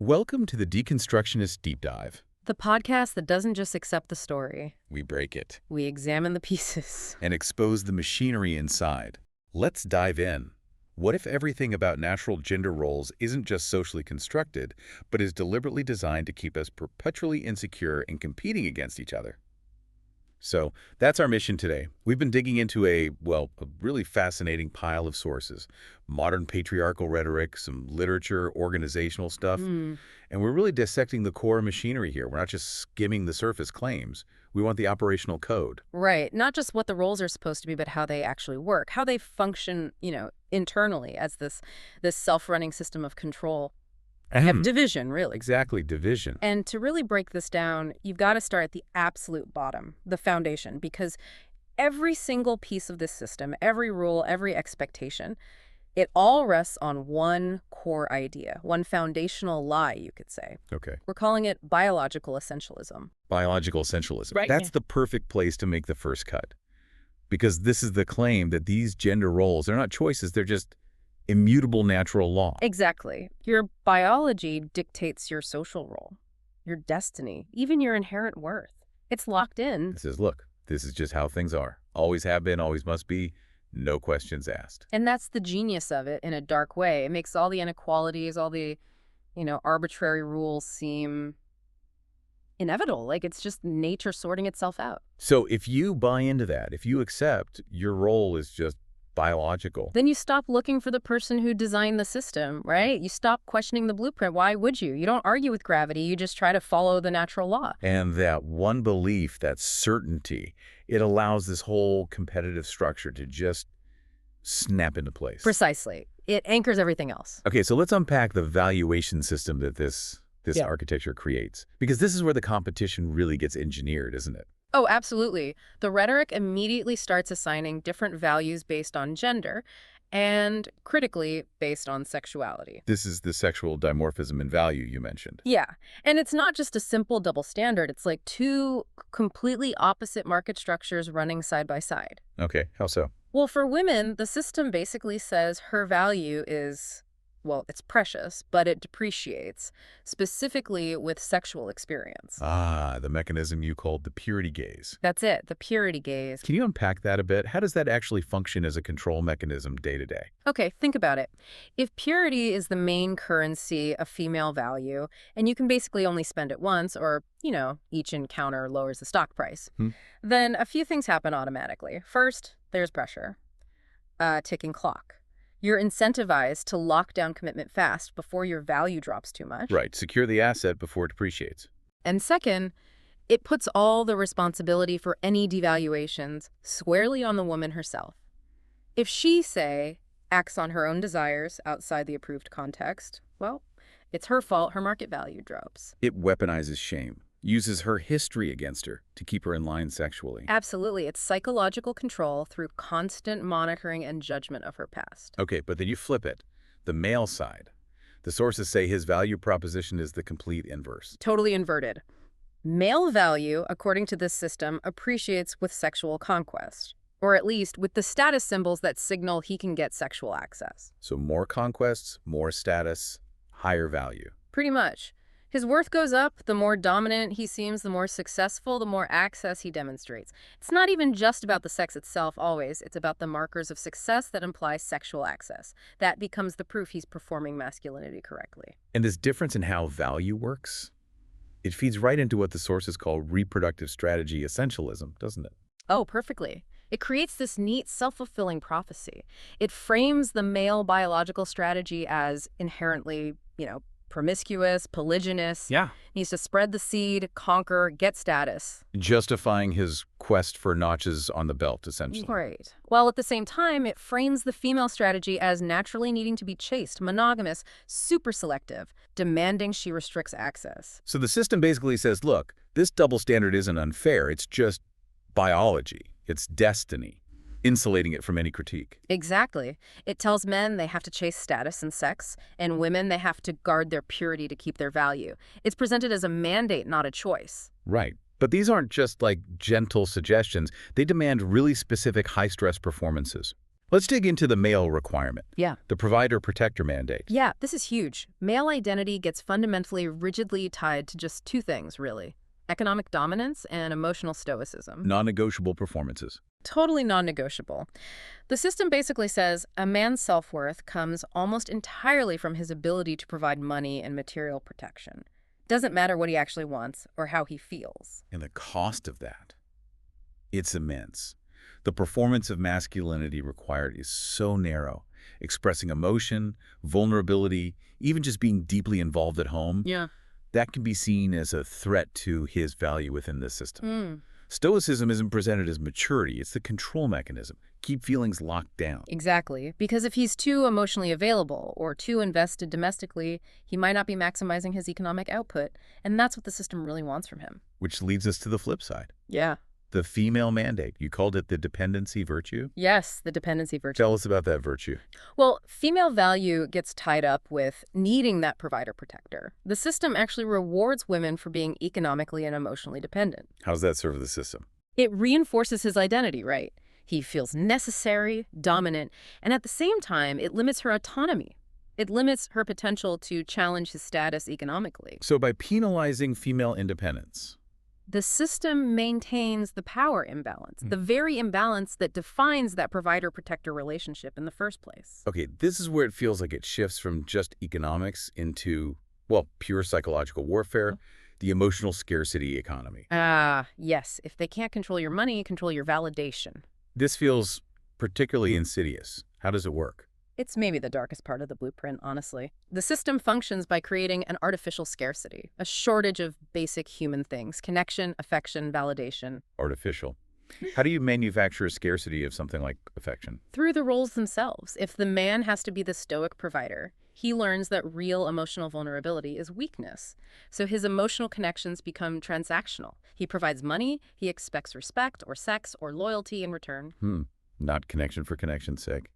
Welcome to the Deconstructionist Deep Dive. The podcast that doesn't just accept the story. We break it We examine the pieces. and expose the machinery inside. Let's dive in. What if everything about natural gender roles isn't just socially constructed, but is deliberately designed to keep us perpetually insecure and competing against each other? So that's our mission today. We've been digging into a really fascinating pile of sources. Modern patriarchal rhetoric, some literature, organizational stuff. And we're really dissecting the core machinery here. We're not just skimming the surface claims. We want the operational code. Right. Not just what the roles are supposed to be, but how they actually work, how they function, internally as this self-running system of control. Have division, really. Exactly, division. And to really break this down, you've got to start at the absolute bottom, the foundation, because every single piece of this system, every rule, every expectation, it all rests on one core idea, one foundational lie, you could say. Okay. We're calling it biological essentialism. Biological essentialism. Right. That's the perfect place to make the first cut. Because this is the claim that these gender roles, they're not choices, they're just immutable natural law. Exactly. Your biology dictates your social role, your destiny, even your inherent worth. It's locked in. It says, look, this is just how things are. Always have been, always must be, no questions asked. And that's the genius of it in a dark way. It makes all the inequalities, all the, arbitrary rules seem inevitable. Like it's just nature sorting itself out. So if you buy into that, if you accept your role is just biological. Then you stop looking for the person who designed the system, right? You stop questioning the blueprint. Why would you? You don't argue with gravity. You just try to follow the natural law. And that one belief, that certainty, it allows this whole competitive structure to just snap into place. Precisely. It anchors everything else. Okay, so let's unpack the valuation system that this architecture creates. Because this is where the competition really gets engineered, isn't it? Oh, absolutely. The rhetoric immediately starts assigning different values based on gender and, critically, based on sexuality. This is the sexual dimorphism in value you mentioned. Yeah. And it's not just a simple double standard. It's like two completely opposite market structures running side by side. Okay, how so? Well, for women, the system basically says her value is, it's precious, but it depreciates, specifically with sexual experience. Ah, the mechanism you called the purity gaze. That's it, the purity gaze. Can you unpack that a bit? How does that actually function as a control mechanism day to day? Okay, think about it. If purity is the main currency of female value, and you can basically only spend it once, or, each encounter lowers the stock price, then a few things happen automatically. First, there's pressure. Ticking clock. You're incentivized to lock down commitment fast before your value drops too much. Right. Secure the asset before it depreciates. And second, it puts all the responsibility for any devaluations squarely on the woman herself. If she, say, acts on her own desires outside the approved context, it's her fault her market value drops. It weaponizes shame, uses her history against her to keep her in line sexually. Absolutely. It's psychological control through constant monitoring and judgment of her past. Okay, but then you flip it. The male side. The sources say his value proposition is the complete inverse. Totally inverted. Male value, according to this system, appreciates with sexual conquest, or at least with the status symbols that signal he can get sexual access. So more conquests, more status, higher value. Pretty much. His worth goes up, the more dominant he seems, the more successful, the more access he demonstrates. It's not even just about the sex itself always, it's about the markers of success that imply sexual access. That becomes the proof he's performing masculinity correctly. And this difference in how value works, it feeds right into what the sources call reproductive strategy essentialism, doesn't it? Oh, perfectly. It creates this neat self-fulfilling prophecy. It frames the male biological strategy as inherently, promiscuous, polygynous. Yeah. Needs to spread the seed, conquer, get status. Justifying his quest for notches on the belt, essentially. Right. While at the same time, it frames the female strategy as naturally needing to be chaste, monogamous, super selective, demanding she restricts access. So the system basically says, look, this double standard isn't unfair. It's just biology. It's destiny. Insulating it from any critique. Exactly. It tells men they have to chase status and sex, and women they have to guard their purity to keep their value. It's presented as a mandate, not a choice. Right. But these aren't just like gentle suggestions. They demand really specific high-stress performances. Let's dig into the male requirement, Yeah. the provider-protector mandate. Yeah, this is huge. Male identity gets fundamentally rigidly tied to just two things, really: economic dominance and emotional stoicism. Non-negotiable performances. Totally non-negotiable. The system basically says a man's self-worth comes almost entirely from his ability to provide money and material protection. Doesn't matter what he actually wants or how he feels. And the cost of that, it's immense. The performance of masculinity required is so narrow. Expressing emotion, vulnerability, even just being deeply involved at home, Yeah. that can be seen as a threat to his value within this system. Mm. Stoicism isn't presented as maturity, it's the control mechanism. Keep feelings locked down. Exactly. Because if he's too emotionally available or too invested domestically, he might not be maximizing his economic output. And that's what the system really wants from him. Which leads us to the flip side. Yeah. The female mandate. You called it the dependency virtue? Yes, the dependency virtue. Tell us about that virtue. Well, female value gets tied up with needing that provider protector. The system actually rewards women for being economically and emotionally dependent. How does that serve the system? It reinforces his identity, right? He feels necessary, dominant, and at the same time, it limits her autonomy. It limits her potential to challenge his status economically. So by penalizing female independence, The system maintains the power imbalance, the very imbalance that defines that provider-protector relationship in the first place. okay, this is where it feels like it shifts from just economics into, well, pure psychological warfare, the emotional scarcity economy. Ah, yes. If they can't control your money, control your validation. This feels particularly insidious. How does it work? It's maybe the darkest part of the blueprint, honestly. The system functions by creating an artificial scarcity, a shortage of basic human things: connection, affection, validation. Artificial. How do you manufacture a scarcity of something like affection? Through the roles themselves. If the man has to be the stoic provider, he learns that real emotional vulnerability is weakness. So his emotional connections become transactional. He provides money, he expects respect or sex or loyalty in return. Not connection for connection's sake.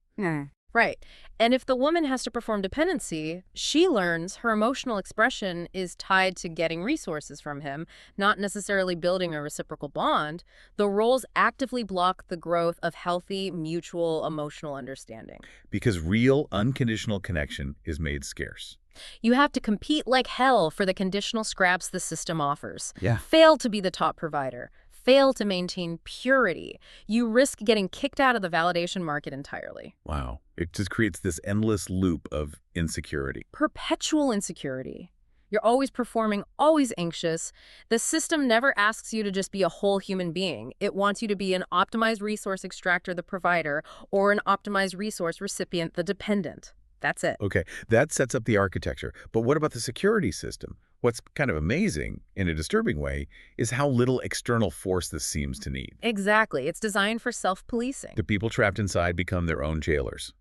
Right. And if the woman has to perform dependency, she learns her emotional expression is tied to getting resources from him, not necessarily building a reciprocal bond. The roles actively block the growth of healthy, mutual emotional understanding. Because real, unconditional connection is made scarce. You have to compete like hell for the conditional scraps the system offers. Yeah. Fail to be the top provider. Fail to maintain purity. You risk getting kicked out of the validation market entirely. Wow. It just creates this endless loop of insecurity. Perpetual insecurity. You're always performing, always anxious. The system never asks you to just be a whole human being. It wants you to be an optimized resource extractor, the provider, or an optimized resource recipient, the dependent. That's it. Okay, that sets up the architecture. But what about the security system? What's kind of amazing, in a disturbing way, is how little external force this seems to need. Exactly. It's designed for self-policing. The people trapped inside become their own jailers.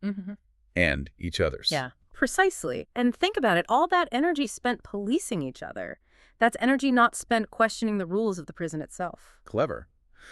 And each other's. Yeah, precisely. And think about it. All that energy spent policing each other. That's energy not spent questioning the rules of the prison itself. Clever.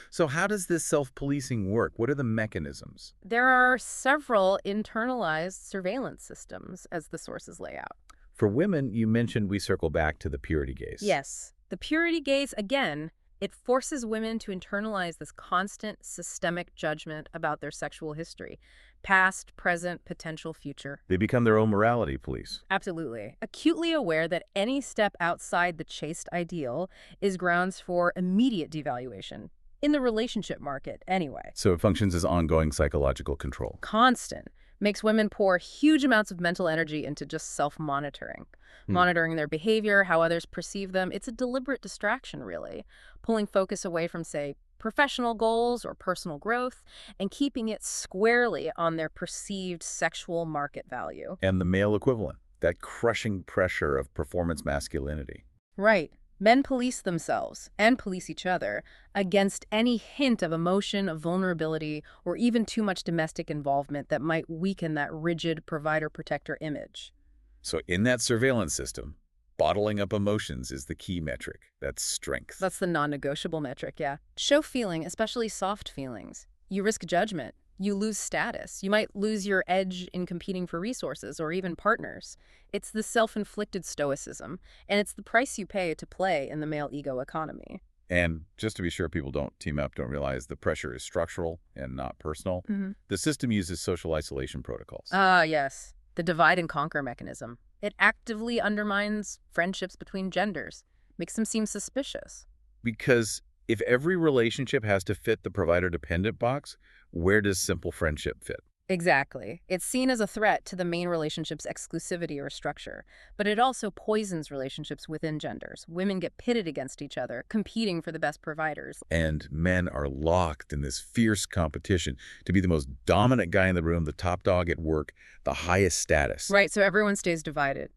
So how does this self-policing work? What are the mechanisms? There are several internalized surveillance systems, as the sources lay out. For women, you mentioned we circle back to the purity gaze. Yes. The purity gaze, again, it forces women to internalize this constant systemic judgment about their sexual history. Past, present, potential future. They become their own morality police. Absolutely. Acutely aware that any step outside the chaste ideal is grounds for immediate devaluation. In the relationship market, anyway. So it functions as ongoing psychological control. Constant. Makes women pour huge amounts of mental energy into just self-monitoring. Monitoring their behavior, how others perceive them. It's a deliberate distraction, really. Pulling focus away from, say, professional goals or personal growth, and keeping it squarely on their perceived sexual market value. And the male equivalent, that crushing pressure of performance masculinity. Right. Men police themselves, and police each other, against any hint of emotion, of vulnerability, or even too much domestic involvement that might weaken that rigid provider-protector image. So in that surveillance system, bottling up emotions is the key metric. That's strength. That's the non-negotiable metric, yeah. Show feeling, especially soft feelings. You risk judgment. You lose status. You might lose your edge in competing for resources or even partners. It's the self-inflicted stoicism, and it's the price you pay to play in the male ego economy. And just to be sure people don't team up, don't realize the pressure is structural and not personal, the system uses social isolation protocols. Ah, yes. The divide and conquer mechanism. It actively undermines friendships between genders, makes them seem suspicious. Because if every relationship has to fit the provider-dependent box, where does simple friendship fit? Exactly. It's seen as a threat to the main relationship's exclusivity or structure, but it also poisons relationships within genders. Women get pitted against each other, competing for the best providers. And men are locked in this fierce competition to be the most dominant guy in the room, the top dog at work, the highest status. Right, so everyone stays divided,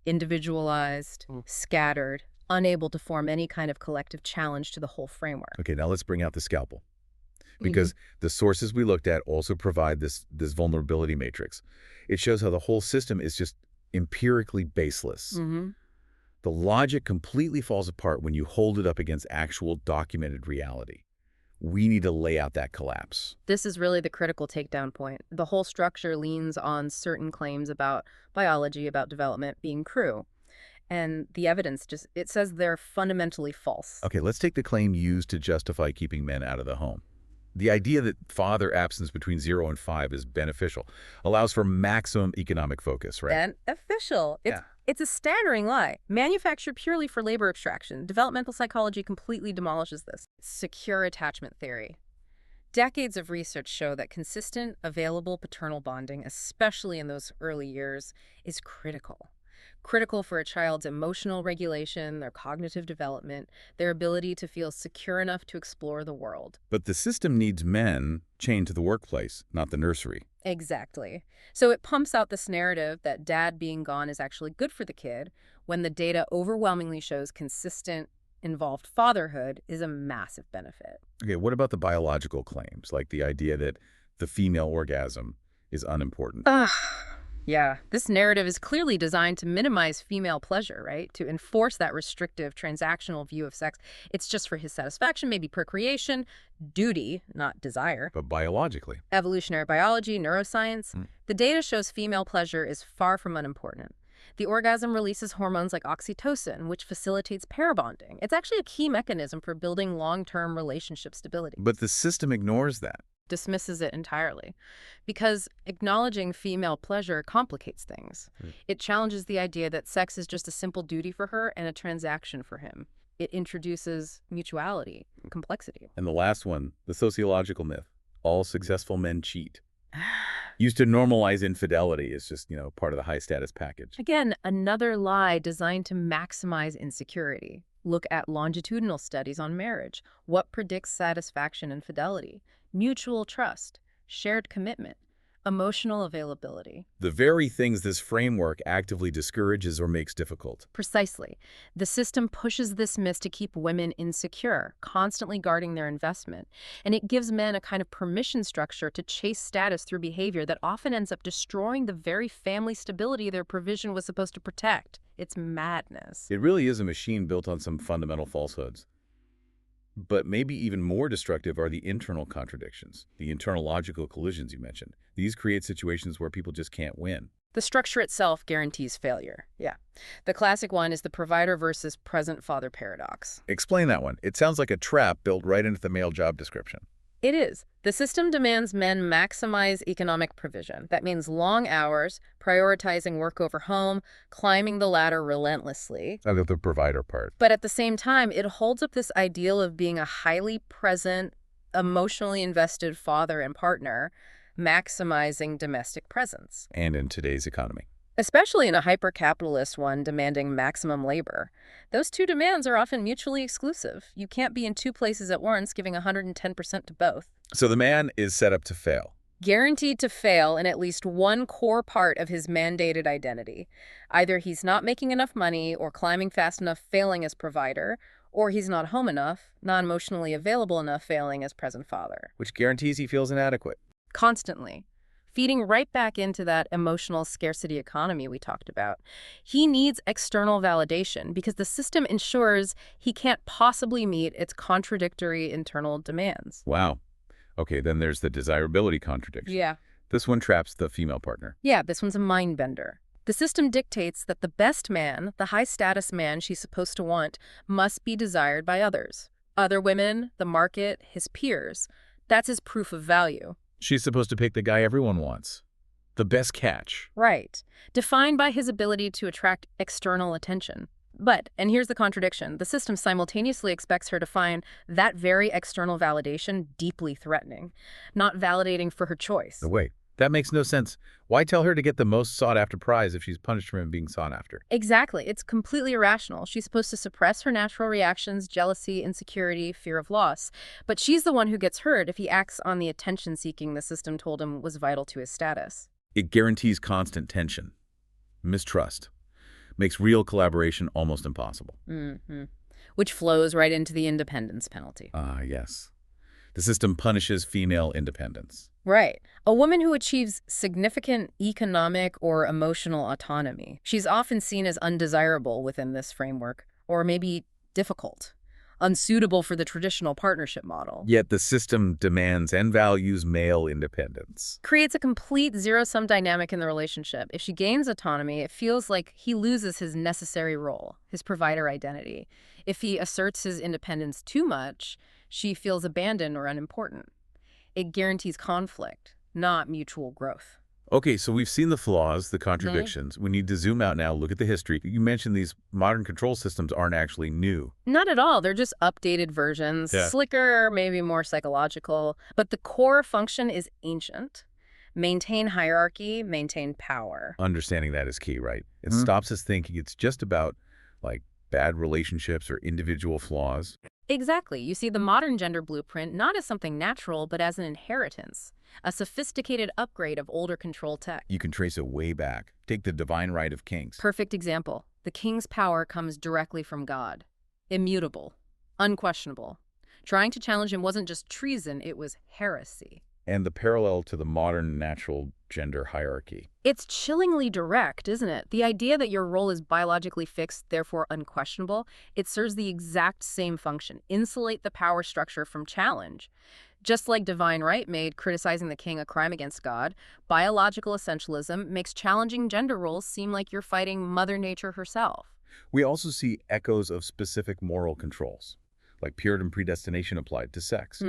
individualized, scattered, unable to form any kind of collective challenge to the whole framework. Okay, now let's bring out the scalpel. Because the sources we looked at also provide this vulnerability matrix. It shows how the whole system is just empirically baseless. The logic completely falls apart when you hold it up against actual documented reality. We need to lay out that collapse. This is really the critical takedown point. The whole structure leans on certain claims about biology, about development being true. And the evidence it says they're fundamentally false. Okay, let's take the claim used to justify keeping men out of the home. The idea that father absence between 0 and 5 is beneficial allows for maximum economic focus, right? Beneficial. It's a staggering lie. Manufactured purely for labor abstraction. Developmental psychology completely demolishes this. Secure attachment theory. Decades of research show that consistent, available paternal bonding, especially in those early years, is critical. Critical for a child's emotional regulation, their cognitive development, their ability to feel secure enough to explore the world. But the system needs men chained to the workplace, not the nursery. Exactly. So it pumps out this narrative that dad being gone is actually good for the kid, when the data overwhelmingly shows consistent, involved fatherhood is a massive benefit. Okay, what about the biological claims, like the idea that the female orgasm is unimportant? Yeah, this narrative is clearly designed to minimize female pleasure, right? To enforce that restrictive, transactional view of sex. It's just for his satisfaction, maybe procreation, duty, not desire. But biologically? Evolutionary biology, neuroscience. The data shows female pleasure is far from unimportant. The orgasm releases hormones like oxytocin, which facilitates pair bonding. It's actually a key mechanism for building long-term relationship stability. But the system ignores that. Dismisses it entirely, because acknowledging female pleasure complicates things. It challenges the idea that sex is just a simple duty for her and a transaction for him. It introduces mutuality, complexity. And the last one, the sociological myth. All successful men cheat. Used to normalize infidelity is just, part of the high status package. Again, another lie designed to maximize insecurity. Look at longitudinal studies on marriage. What predicts satisfaction and fidelity? Mutual trust, shared commitment, emotional availability. The very things this framework actively discourages or makes difficult. Precisely. The system pushes this myth to keep women insecure, constantly guarding their investment. And it gives men a kind of permission structure to chase status through behavior that often ends up destroying the very family stability their provision was supposed to protect. It's madness. It really is a machine built on some fundamental falsehoods. But maybe even more destructive are the internal contradictions, the internal logical collisions you mentioned. These create situations where people just can't win. The structure itself guarantees failure. Yeah. The classic one is the provider versus present father paradox. Explain that one. It sounds like a trap built right into the male job description. It is. The system demands men maximize economic provision. That means long hours, prioritizing work over home, climbing the ladder relentlessly. I love the provider part. But at the same time, it holds up this ideal of being a highly present, emotionally invested father and partner, maximizing domestic presence. And in today's economy. Especially in a hyper-capitalist one demanding maximum labor. Those two demands are often mutually exclusive. You can't be in two places at once, giving 110% to both. So the man is set up to fail. Guaranteed to fail in at least one core part of his mandated identity. Either he's not making enough money or climbing fast enough, failing as provider, or he's not home enough, not emotionally available enough, failing as present father. Which guarantees he feels inadequate. Constantly. Feeding right back into that emotional scarcity economy we talked about. He needs external validation because the system ensures he can't possibly meet its contradictory internal demands. Wow. Okay, then there's the desirability contradiction. Yeah. This one traps the female partner. Yeah, this one's a mind bender. The system dictates that the best man, the high-status man she's supposed to want, must be desired by others. Other women, the market, his peers. That's his proof of value. She's supposed to pick the guy everyone wants. The best catch. Right. Defined by his ability to attract external attention. But, and here's the contradiction, the system simultaneously expects her to find that very external validation deeply threatening, not validating for her choice. Wait, that makes no sense. Why tell her to get the most sought-after prize if she's punished for him being sought after? Exactly. It's completely irrational. She's supposed to suppress her natural reactions, jealousy, insecurity, fear of loss. But she's the one who gets hurt if he acts on the attention-seeking the system told him was vital to his status. It guarantees constant tension, mistrust, makes real collaboration almost impossible. Which flows right into the independence penalty. Yes. The system punishes female independence. Right. A woman who achieves significant economic or emotional autonomy. She's often seen as undesirable within this framework, or maybe difficult, unsuitable for the traditional partnership model. Yet the system demands and values male independence. Creates a complete zero-sum dynamic in the relationship. If she gains autonomy, it feels like he loses his necessary role, his provider identity. If he asserts his independence too much, she feels abandoned or unimportant. It guarantees conflict, not mutual growth. Okay, so we've seen the flaws, the contradictions. We need to zoom out now, look at the history. You mentioned these modern control systems aren't actually new. Not at all. They're just updated versions, slicker, maybe more psychological. But the core function is ancient. Maintain hierarchy, maintain power. Understanding that is key, right? It stops us thinking it's just about, like, bad relationships or individual flaws. Exactly. You see the modern gender blueprint not as something natural, but as an inheritance, a sophisticated upgrade of older control tech. You can trace it way back. Take the divine right of kings. Perfect example. The king's power comes directly from God. Immutable. Unquestionable. Trying to challenge him wasn't just treason, it was heresy. And the parallel to the modern natural gender hierarchy. It's chillingly direct, isn't it? The idea that your role is biologically fixed, therefore unquestionable, it serves the exact same function. Insulate the power structure from challenge. Just like divine right made criticizing the king a crime against God, biological essentialism makes challenging gender roles seem like you're fighting Mother Nature herself. We also see echoes of specific moral controls, like Puritan predestination applied to sex.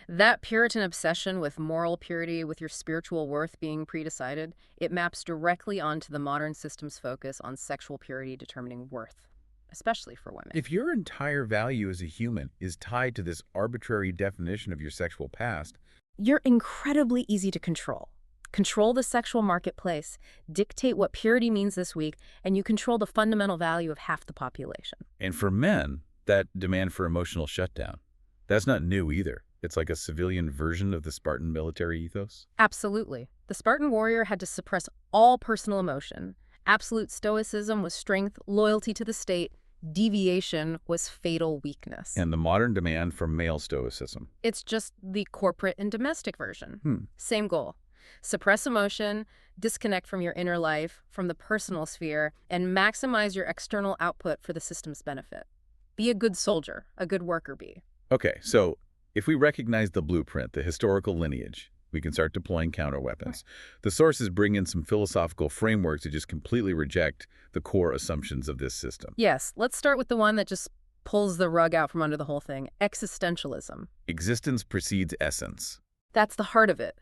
That Puritan obsession with moral purity, with your spiritual worth being predecided, it maps directly onto the modern system's focus on sexual purity determining worth, especially for women. If your entire value as a human is tied to this arbitrary definition of your sexual past, you're incredibly easy to control. Control the sexual marketplace, dictate what purity means this week, and you control the fundamental value of half the population. And for men, that demand for emotional shutdown, that's not new either. It's like a civilian version of the Spartan military ethos. Absolutely. The Spartan warrior had to suppress all personal emotion. Absolute stoicism was strength, loyalty to the state. Deviation was fatal weakness. And the modern demand for male stoicism. It's just the corporate and domestic version. Same goal. Suppress emotion, disconnect from your inner life, from the personal sphere, and maximize your external output for the system's benefit. Be a good soldier, a good worker bee. Okay, so if we recognize the blueprint, the historical lineage, we can start deploying counterweapons. The sources bring in some philosophical frameworks that just completely reject the core assumptions of this system. Yes, let's start with the one that just pulls the rug out from under the whole thing, existentialism. Existence precedes essence. That's the heart of it.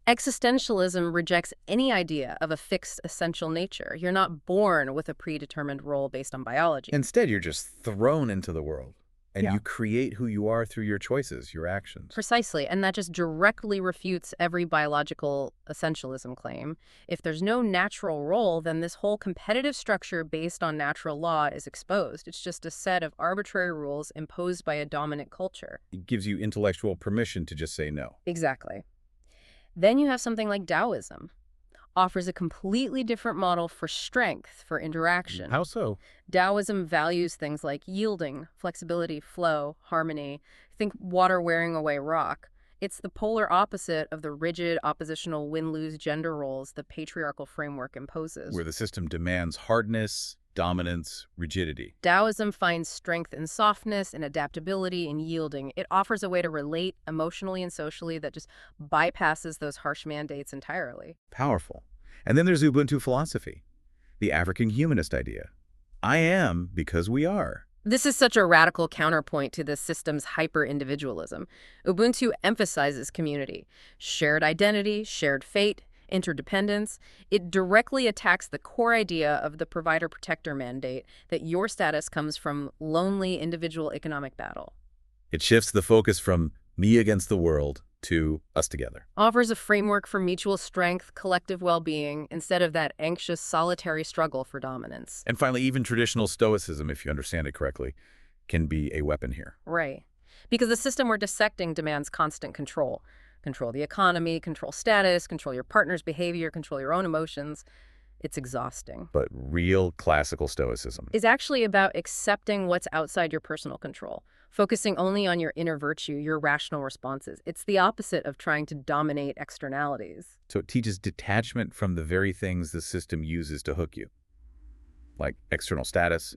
Existentialism rejects any idea of a fixed essential nature. You're not born with a predetermined role based on biology. Instead, you're just thrown into the world. And you create who you are through your choices, your actions. Precisely, and that just directly refutes every biological essentialism claim. If there's no natural role, then this whole competitive structure based on natural law is exposed. It's just a set of arbitrary rules imposed by a dominant culture. It gives you intellectual permission to just say no. Exactly. Then you have something like Taoism. Offers a completely different model for strength, for interaction. How so? Taoism values things like yielding, flexibility, flow, harmony. Think water wearing away rock. It's the polar opposite of the rigid, oppositional win-lose gender roles the patriarchal framework imposes. Where the system demands hardness, dominance, rigidity. Taoism finds strength in softness, in adaptability, in yielding. It offers a way to relate emotionally and socially that just bypasses those harsh mandates entirely. Powerful. And then there's Ubuntu philosophy, the African humanist idea. I am because we are. This is such a radical counterpoint to the system's hyper-individualism. Ubuntu emphasizes community, shared identity, shared fate, interdependence. It directly attacks the core idea of the provider-protector mandate that your status comes from lonely individual economic battle. It shifts the focus from me against the world to us together. Offers a framework for mutual strength, collective well-being, instead of that anxious, solitary struggle for dominance. And finally, even traditional Stoicism, if you understand it correctly, can be a weapon here. Right. Because the system we're dissecting demands constant control. Control the economy, control status, control your partner's behavior, control your own emotions. It's exhausting. But real classical Stoicism Is actually about accepting what's outside your personal control, focusing only on your inner virtue, your rational responses. It's the opposite of trying to dominate externalities. So it teaches detachment from the very things the system uses to hook you, like external status,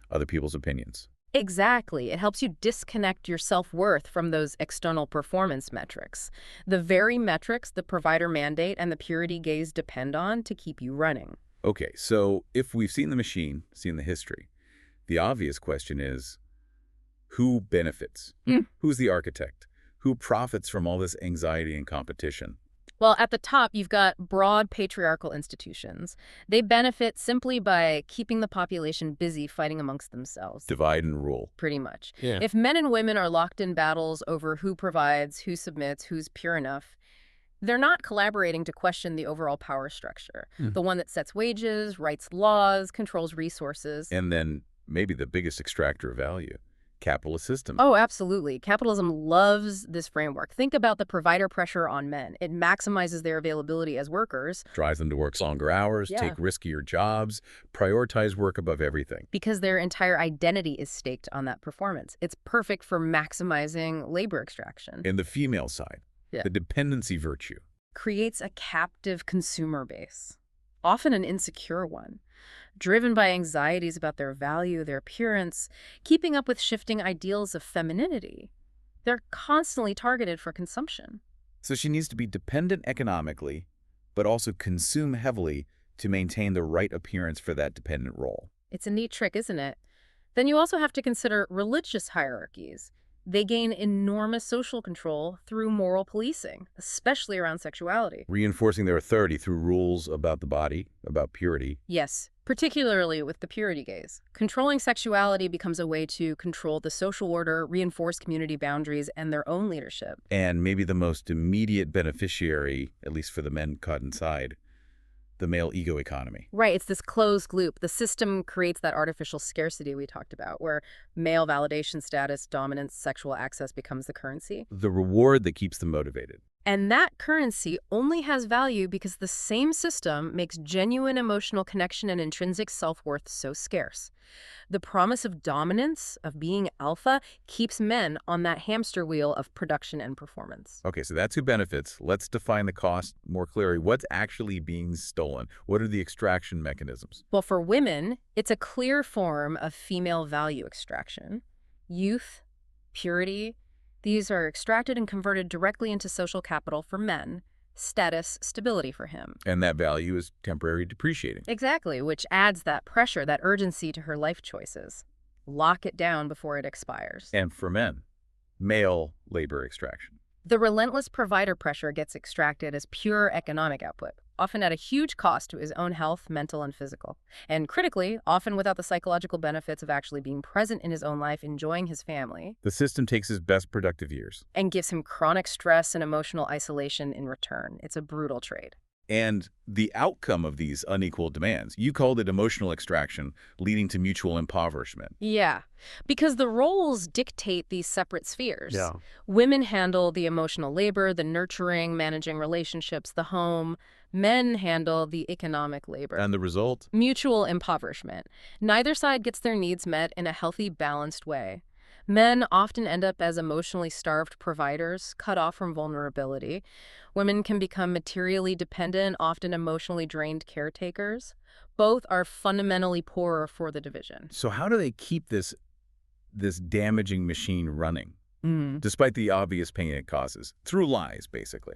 other people's opinions. Exactly. It helps you disconnect your self-worth from those external performance metrics, the very metrics the provider mandate and the purity gaze depend on to keep you running. Okay, so if we've seen the machine, seen the history, the obvious question is, who benefits? Who's the architect? Who profits from all this anxiety and competition? Well, at the top, you've got broad patriarchal institutions. They benefit simply by keeping the population busy fighting amongst themselves. Divide and rule. Pretty much. Yeah. If men and women are locked in battles over who provides, who submits, who's pure enough, they're not collaborating to question the overall power structure. The one that sets wages, writes laws, controls resources. And then maybe the biggest extractor of value, capitalist system. Oh, absolutely. Capitalism loves this framework. Think about the provider pressure on men. It maximizes their availability as workers. Drives them to work longer hours, Yeah. take riskier jobs, prioritize work above everything. Because their entire identity is staked on that performance. It's perfect for maximizing labor extraction. And the female side, Yeah. the dependency virtue. Creates a captive consumer base, often an insecure one, driven by anxieties about their value, their appearance, keeping up with shifting ideals of femininity. They're constantly targeted for consumption. So she needs to be dependent economically, but also consume heavily to maintain the right appearance for that dependent role. It's a neat trick, isn't it? Then you also have to consider religious hierarchies. They gain enormous social control through moral policing, especially around sexuality. Reinforcing their authority through rules about the body, about purity. Yes, particularly with the purity gaze. Controlling sexuality becomes a way to control the social order, reinforce community boundaries, and their own leadership. And maybe the most immediate beneficiary, at least for the men caught inside, the male ego economy. Right, it's this closed loop. The system creates that artificial scarcity we talked about, where male validation status, dominance, sexual access becomes the currency. The reward that keeps them motivated. And that currency only has value because the same system makes genuine emotional connection and intrinsic self-worth so scarce. The promise of dominance, of being alpha, keeps men on that hamster wheel of production and performance. Okay, so that's who benefits. Let's define the cost more clearly. What's actually being stolen? What are the extraction mechanisms? Well, for women, it's a clear form of female value extraction. Youth, purity, these are extracted and converted directly into social capital for men. Status, stability for him. And that value is temporary depreciating. Exactly, which adds that pressure, that urgency to her life choices. Lock it down before it expires. And for men, male labor extraction. The relentless provider pressure gets extracted as pure economic output, often at a huge cost to his own health, mental and physical. And critically, often without the psychological benefits of actually being present in his own life, enjoying his family. The system takes his best productive years. And gives him chronic stress and emotional isolation in return. It's a brutal trade. And the outcome of these unequal demands, you called it emotional extraction, leading to mutual impoverishment. Yeah, because the roles dictate these separate spheres. Yeah. Women handle the emotional labor, the nurturing, managing relationships, the home. Men handle the economic labor. And the result? Mutual impoverishment. Neither side gets their needs met in a healthy, balanced way. Men often end up as emotionally starved providers, cut off from vulnerability. Women can become materially dependent, often emotionally drained caretakers. Both are fundamentally poorer for the division. So how do they keep this damaging machine running, despite the obvious pain it causes? Through lies, basically.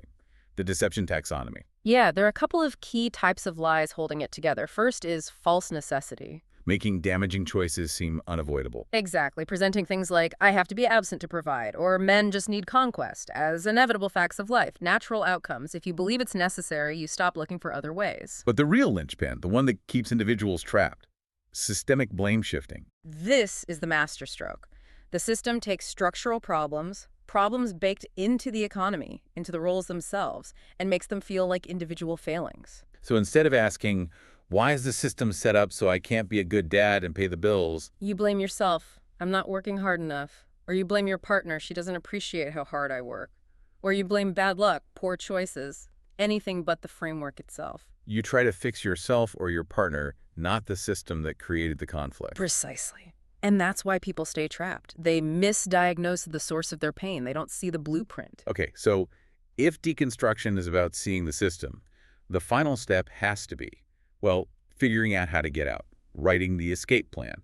The deception taxonomy. Yeah, there are a couple of key types of lies holding it together. First is false necessity. making damaging choices seem unavoidable. Exactly, presenting things like, I have to be absent to provide, or men just need conquest, as inevitable facts of life, natural outcomes. If you believe it's necessary, you stop looking for other ways. But the real linchpin, the one that keeps individuals trapped, systemic blame shifting. This is the masterstroke. The system takes structural problems, problems baked into the economy, into the roles themselves, and makes them feel like individual failings. So instead of asking, why is the system set up so I can't be a good dad and pay the bills? You blame yourself. I'm not working hard enough. Or you blame your partner. She doesn't appreciate how hard I work. Or you blame bad luck, poor choices, anything but the framework itself. You try to fix yourself or your partner, not the system that created the conflict. Precisely. And that's why people stay trapped. They misdiagnose the source of their pain. They don't see the blueprint. Okay, so if deconstruction is about seeing the system, the final step has to be, well, figuring out how to get out, writing the escape plan,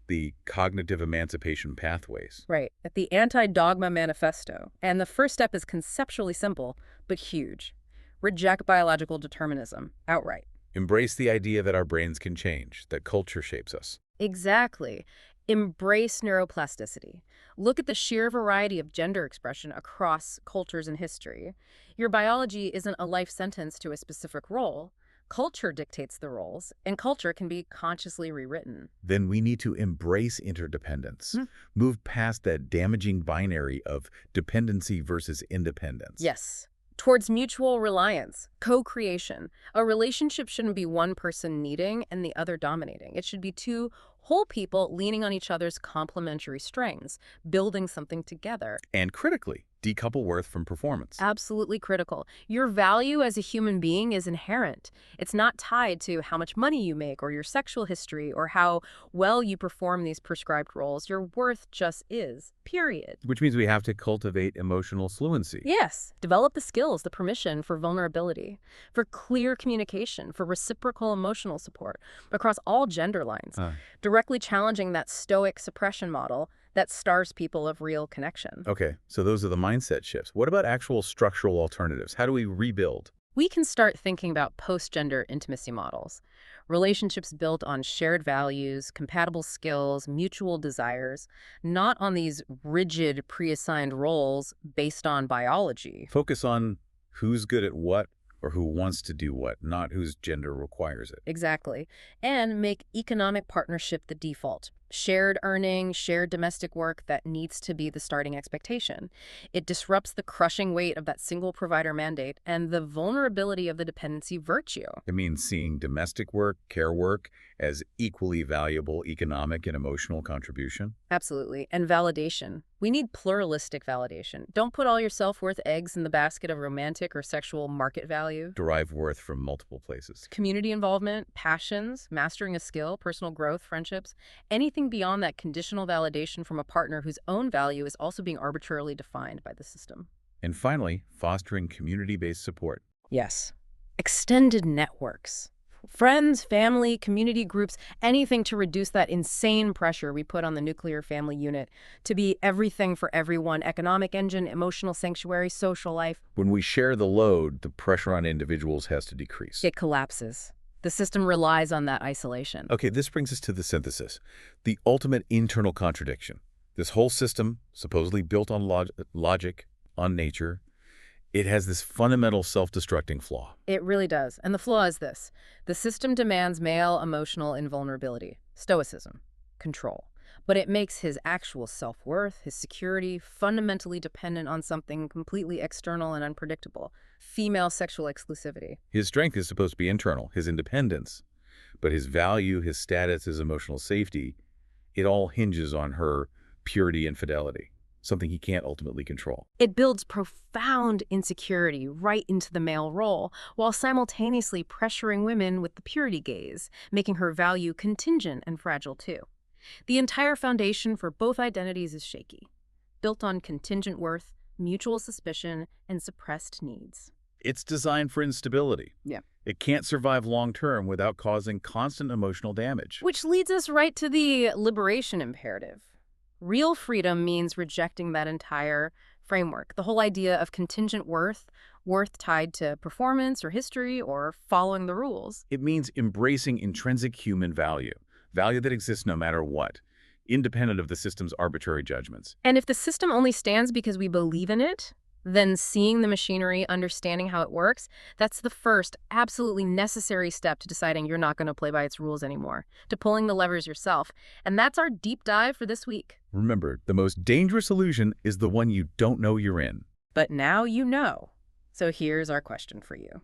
the cognitive emancipation pathways. Right, at the anti-dogma manifesto. And the first step is conceptually simple, but huge. Reject biological determinism, outright. Embrace the idea that our brains can change, that culture shapes us. Exactly. Embrace neuroplasticity. Look at the sheer variety of gender expression across cultures and history. Your biology isn't a life sentence to a specific role. Culture dictates the roles, and culture can be consciously rewritten. Then we need to embrace interdependence, move past that damaging binary of dependency versus independence. Yes. Towards mutual reliance, co-creation. A relationship shouldn't be one person needing and the other dominating. It should be two whole people leaning on each other's complementary strengths, building something together. And critically, decouple worth from performance. Absolutely critical. Your value as a human being is inherent. It's not tied to how much money you make or your sexual history or how well you perform these prescribed roles. Your worth just is, period. Which means we have to cultivate emotional fluency. Yes. Develop the skills, the permission for vulnerability, for clear communication, for reciprocal emotional support across all gender lines, directly challenging that stoic suppression model that starves people of real connection. Okay, so those are the mindset shifts. What about actual structural alternatives? How do we rebuild? We can start thinking about post-gender intimacy models, relationships built on shared values, compatible skills, mutual desires, not on these rigid pre-assigned roles based on biology. Focus on who's good at what or who wants to do what, not whose gender requires it. Exactly. And make economic partnership the default. Shared earning, shared domestic work that needs to be the starting expectation. It disrupts the crushing weight of that single provider mandate and the vulnerability of the dependency virtue. It means seeing domestic work, care work, as equally valuable economic and emotional contribution. Absolutely. And validation. We need pluralistic validation. Don't put all your self-worth eggs in the basket of romantic or sexual market value. Derive worth from multiple places. Community involvement, passions, mastering a skill, personal growth, friendships, anything beyond that conditional validation from a partner whose own value is also being arbitrarily defined by the system. And finally, fostering community-based support. Yes. Extended networks. Friends, family, community groups, anything to reduce that insane pressure we put on the nuclear family unit to be everything for everyone, economic engine, emotional sanctuary, social life. When we share the load, the pressure on individuals has to decrease. It collapses. The system relies on that isolation. Okay, this brings us to the synthesis, the ultimate internal contradiction. This whole system, supposedly built on logic, on nature, it has this fundamental self-destructing flaw. It really does. And the flaw is this. The system demands male emotional invulnerability, stoicism, control. But it makes his actual self-worth, his security, fundamentally dependent on something completely external and unpredictable, female sexual exclusivity. His strength is supposed to be internal, his independence. But his value, his status, his emotional safety, it all hinges on her purity and fidelity. Something he can't ultimately control. It builds profound insecurity right into the male role, while simultaneously pressuring women with the purity gaze, making her value contingent and fragile too. The entire foundation for both identities is shaky, built on contingent worth, mutual suspicion, and suppressed needs. It's designed for instability. Yeah. It can't survive long-term without causing constant emotional damage. Which leads us right to the liberation imperative. Real freedom means rejecting that entire framework, the whole idea of contingent worth tied to performance or history or following the rules. It means embracing intrinsic human value, value that exists no matter what, independent of the system's arbitrary judgments. And if the system only stands because we believe in it, then seeing the machinery, understanding how it works, that's the first, absolutely necessary step to deciding you're not going to play by its rules anymore, to pulling the levers yourself. And that's our deep dive for this week. Remember, the most dangerous illusion is the one you don't know you're in. But now you know. So here's our question for you.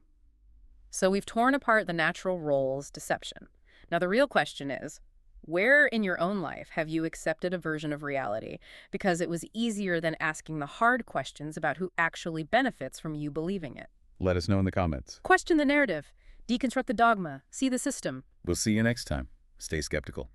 So we've torn apart the natural roles deception. Now the real question is, where in your own life have you accepted a version of reality because it was easier than asking the hard questions about who actually benefits from you believing it? Let us know in the comments. Question the narrative. Deconstruct the dogma. See the system. We'll see you next time. Stay skeptical.